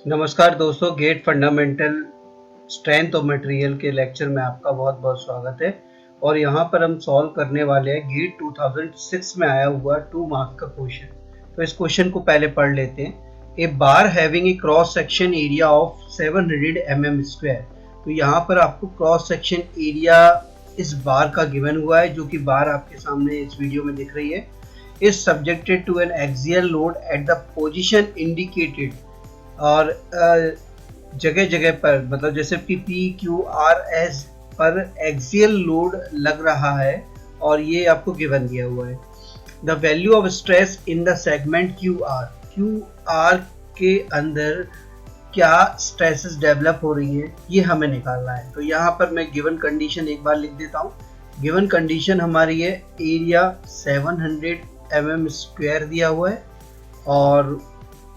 नमस्कार दोस्तों, GATE fundamental strength of material के लेक्चर में आपका बहुत बहुत स्वागत है। और यहाँ पर हम सॉल्व करने वाले हैं गेट 2006 में आया हुआ 2 मार्क्स का क्वेश्चन। तो इस क्वेश्चन को पहले पढ़ लेते हैं। A bar having a cross section area of 700 mm square. तो यहाँ पर आपको क्रॉस सेक्शन एरिया इस बार का गिवन हुआ है, जो कि बार आपके सामने इस वीडियो में दिख रही है। Is subjected to an axial load at the position indicated. और जगह जगह पर मतलब जैसे कि PQRS पर एक्सियल लोड लग रहा है और ये आपको गिवन दिया हुआ है। The value of stress in the segment QR के अंदर क्या स्ट्रेसेस डेवलप हो रही है, ये हमें निकालना है। तो यहाँ पर मैं गिवन कंडीशन एक बार लिख देता हूँ। गिवन कंडीशन हमारी है एरिया 700 mm स्क्वायर दिया हुआ है और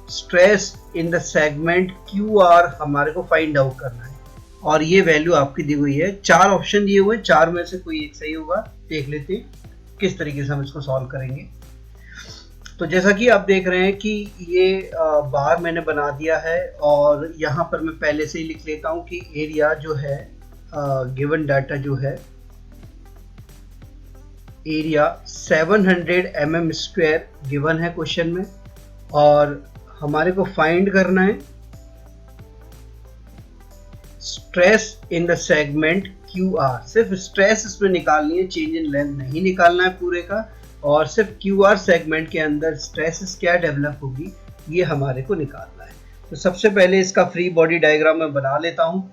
stress in the segment QR हमारे को फाइंड आउट करना है और ये वैल्यू आपकी दी हुई है। 4 ऑप्शन दिए हुए हैं, 4 में से कोई एक सही होगा। देख लेते हैं किस तरीके से हम इसको सॉल्व करेंगे। तो जैसा कि आप देख रहे हैं कि ये बार मैंने बना दिया है और यहाँ पर मैं पहले से ही लिख लेता हूँ कि एरिया जो है गिवन डाटा जो है एरिया 700 mm स्क्वायर गिवन है क्वेश्चन में और हमारे को फाइंड करना है stress in the segment QR। सिर्फ स्ट्रेस इसमें निकालनी है, चेंज इन लेंथ नहीं निकालना है पूरे का। और सिर्फ QR सेगमेंट के अंदर स्ट्रेस क्या डेवलप होगी ये हमारे को निकालना है। तो सबसे पहले इसका फ्री बॉडी डायग्राम मैं बना लेता हूँ।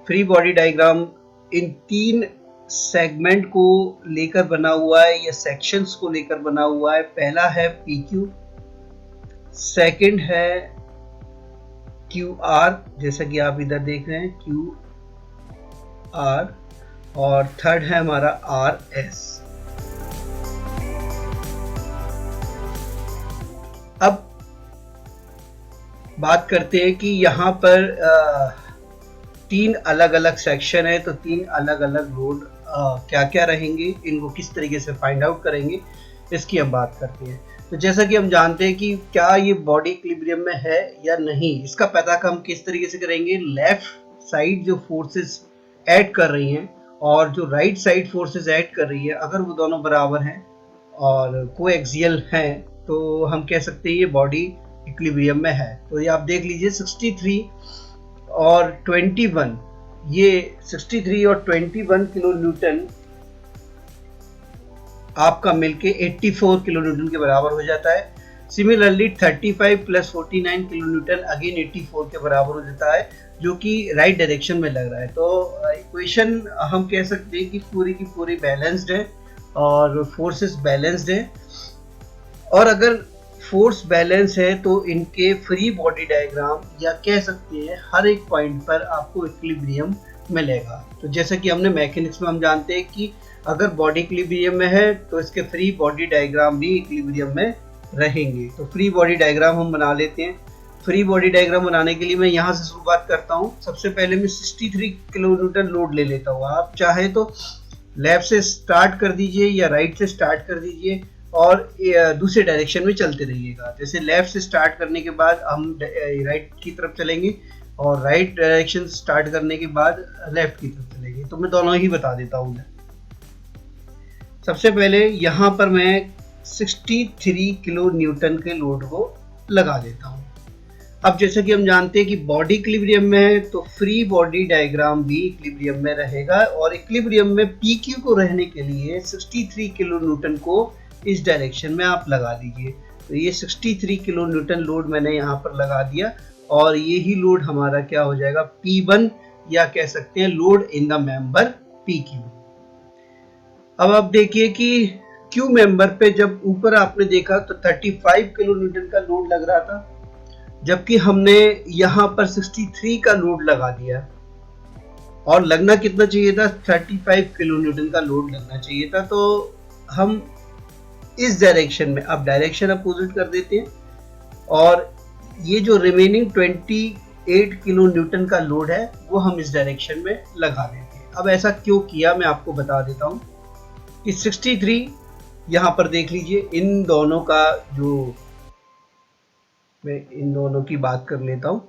Free body diagram in 3 segment को लेकर बना हुआ है या सेक्शंस को लेकर बना हुआ है। पहला है PQ, सेकंड है QR जैसा कि आप इधर देख रहे हैं QR, और थर्ड है हमारा RS। अब बात करते हैं कि यहाँ पर 3 अलग अलग सेक्शन है, तो 3 अलग अलग लोड क्या क्या रहेंगे, इनको किस तरीके से फाइंड आउट करेंगे, इसकी हम बात करते हैं। तो जैसा कि हम जानते हैं कि क्या ये बॉडी इक्विलिब्रियम में है या नहीं, इसका पता हम किस तरीके से करेंगे। लेफ्ट साइड जो फोर्सेस ऐड कर रही हैं और जो राइट साइड फोर्सेस ऐड कर रही है, अगर वो दोनों बराबर हैं और कोएक्सियल हैं तो हम कह सकते हैं ये बॉडी इक्विलिब्रियम में है। तो ये आप देख लीजिए 63 और 21, ये 63 और 21 किलो न्यूटन आपका मिलके 84 किलो न्यूटन के बराबर हो जाता है। Similarly 35 plus 49 kilo Newton again 84 के बराबर हो जाता है, जो कि राइट डायरेक्शन में लग रहा है। तो इक्वेशन हम कह सकते हैं कि पूरी की पूरी बैलेंस्ड है और फोर्सेस बैलेंस्ड है। और अगर फोर्स बैलेंस है तो इनके फ्री बॉडी डायग्राम या कह सकते हैं हर एक पॉइंट पर आपको इक्विलिब्रियम मिलेगा। तो जैसा कि हमने मैकेनिक्स में हम जानते हैं कि अगर बॉडी इक्विलिब्रियम में है तो इसके फ्री बॉडी डायग्राम भी इक्विलिब्रियम में रहेंगे। तो फ्री बॉडी डायग्राम हम बना लेते हैं। फ्री बॉडी डायग्राम बनाने के लिए मैं यहाँ से शुरुआत करता हूँ। सबसे पहले मैं 63 किलो न्यूटन लोड ले लेता हूँ। आप चाहे तो लेफ्ट से स्टार्ट कर दीजिए या राइट से स्टार्ट कर दीजिए और दूसरे डायरेक्शन में चलते रहिएगा। जैसे लेफ्ट से स्टार्ट करने के बाद हम राइट की तरफ चलेंगे और राइट डायरेक्शन स्टार्ट करने के बाद लेफ्ट की तरफ चलेंगे। तो मैं दोनों ही बता देता हूँ। सबसे पहले यहाँ पर मैं 63 किलो न्यूटन के लोड को लगा देता हूँ। अब जैसे कि हम जानते हैं कि बॉडी इक्विलिब्रियम में है तो फ्री बॉडी डायग्राम भी इक्विलिब्रियम में रहेगा और इक्विलिब्रियम में PQ को रहने के लिए 63 किलो न्यूटन को इस डायरेक्शन में आप लगा दीजिए। तो ये 63 किलो न्यूटन लोड मैंने यहाँ पर लगा दिया और ये ही लोड हमारा क्या हो जाएगा P1, या कह सकते हैं load in the member PQ। अब आप देखिए कि Q मेंबर पे जब ऊपर आपने देखा तो 35 किलो न्यूटन का लोड लग रहा था, जबकि हमने यहाँ पर 63 का लोड लगा दिया और लगना कितना चाहिए था, 35 किलो न्यूटन का लोड लगना चाहिए था। तो हम इस डायरेक्शन में अब डायरेक्शन अपोजिट कर देते हैं और ये जो रिमेनिंग 28 किलो न्यूटन का लोड है वो हम इस डायरेक्शन में लगा देते हैं। अब ऐसा क्यों किया मैं आपको बता देता हूँ कि 63 यहाँ पर देख लीजिए, इन दोनों का जो मैं इन दोनों की बात कर लेता हूँ।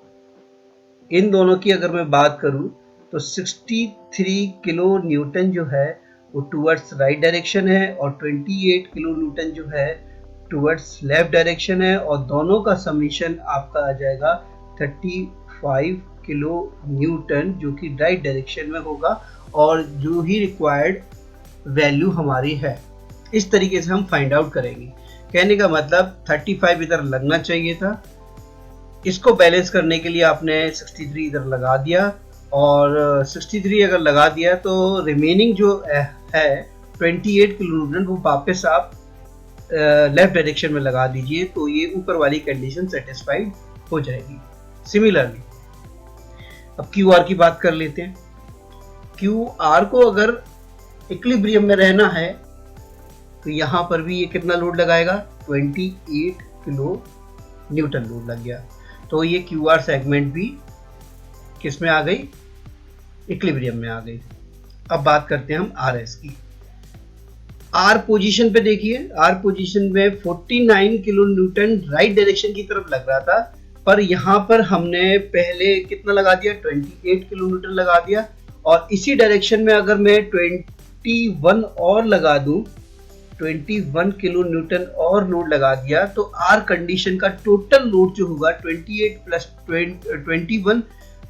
इन दोनों की अगर मैं बात करूं तो 63 किलो न्यूटन जो है वो टूवर्ड्स राइट डायरेक्शन है और 28 किलो न्यूटन जो है टूवर्ड्स लेफ्ट डायरेक्शन है, और दोनों का समीशन आपका आ जाएगा 35 किलो न्यूटन जो कि राइट डायरेक्शन में होगा, और जो ही रिक्वायर्ड वैल्यू हमारी है इस तरीके से हम फाइंड आउट करेंगे। कहने का मतलब 35 इधर लगना चाहिए था, इसको बैलेंस करने के लिए आपने 63 इधर लगा दिया, और 63 अगर लगा दिया तो रिमेनिंग जो है 28 किलो न्यूटन वो वापस आप लेफ्ट डायरेक्शन में लगा दीजिए, तो ये ऊपर वाली कंडीशन सेटिस्फाइड हो जाएगी। सिमिलरली अब क्यू आर की बात कर लेते हैं। क्यू आर को अगर इक्विलिब्रियम में रहना है तो यहाँ पर भी ये कितना लोड लगाएगा, 28 किलो न्यूटन लोड लग गया, तो ये क्यू आर सेगमेंट भी किस में आ गई, इक्विलिब्रियम में आ गई। अब बात करते हैं हम आर एस की। आर पोजीशन पे देखिए, आर पोजीशन में 49 किलो न्यूटन राइट डायरेक्शन की तरफ लग रहा था, पर यहाँ पर हमने पहले कितना लगा दिया, 28 किलो न्यूटन लगा दिया, और इसी डायरेक्शन में अगर मैं 21 और लगा दूं, 21 किलो न्यूटन और लोड लगा दिया, तो आर कंडीशन का टोटल लोड जो होगा 28 प्लस 21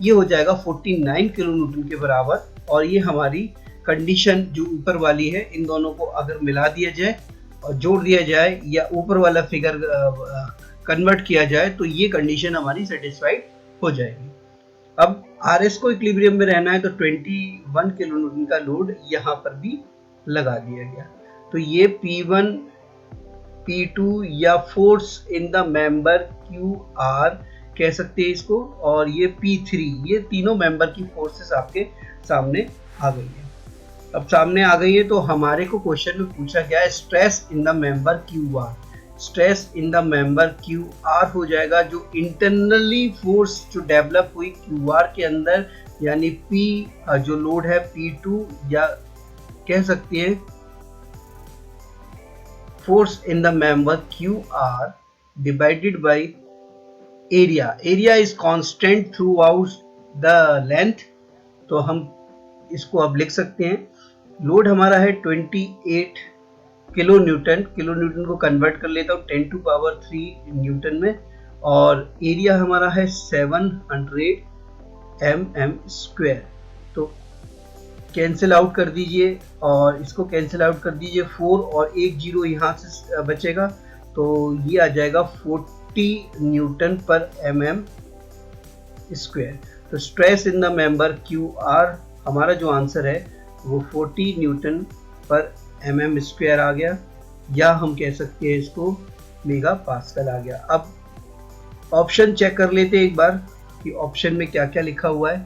ये हो जाएगा 49 किलो न्यूटन के बराबर। और ये हमारी कंडीशन जो ऊपर वाली है, इन दोनों को अगर मिला दिया जाए और जोड़ दिया जाए या ऊपर वाला फिगर कन्वर्ट किया जाए तो ये कंडीशन हमारी सेटिस्फाइड हो जाएगी। अब आर एस को इक्विलिब्रियम में रहना है तो 21 किलो न्यूटन का लोड यहाँ पर भी लगा दिया गया, तो ये P1 P2 या force in the member Q R कह सकते हैं इसको, और ये P3, ये तीनों मेंबर की फोर्सेस आपके सामने आ गई है। अब सामने आ गई है तो हमारे को क्वेश्चन में पूछा गया है stress in the member Q R. Stress in the member Q R हो जाएगा जो इंटरनली फोर्स जो डेवलप हुई क्यू आर के अंदर, यानी P जो लोड है P2 या कह सकते हैं force in the member Q R divided by area. Area is constant through out the length, तो हम इसको अब लिख सकते हैं। लोड हमारा है 28 किलो न्यूटन, किलो न्यूटन को कन्वर्ट कर लेता हूँ 10 टू पावर 3 न्यूटन में, और एरिया हमारा है 700 mm स्क्वायर। तो कैंसिल आउट कर दीजिए और इसको कैंसिल आउट कर दीजिए, 4 और 1 0 यहाँ से बचेगा, तो ये आ जाएगा 40 न्यूटन पर mm स्क्वायर। तो stress in the member Q R हमारा जो आंसर है वो 40 न्यूटन पर mm स्क्वायर आ गया, या हम कह सकते हैं इसको मेगा पास्कल आ गया। अब ऑप्शन चेक कर लेते हैं एक बार कि ऑप्शन में क्या क्या लिखा हुआ है।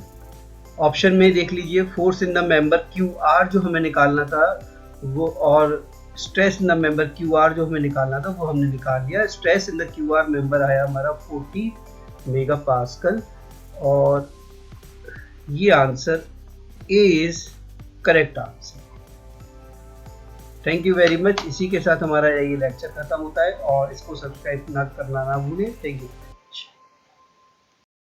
ऑप्शन में देख लीजिए, force in the member Q R जो हमें निकालना था वो, और stress in the member Q R जो हमें निकालना था वो हमने निकाल लिया। Stress in the Q R member आया हमारा 40 मेगा पास्कल, और ये answer A is correct answer. Thank you very much. इसी के साथ हमारा ये लेक्चर खत्म होता है, और इसको सब्सक्राइब करना ना भूलें। Thank you.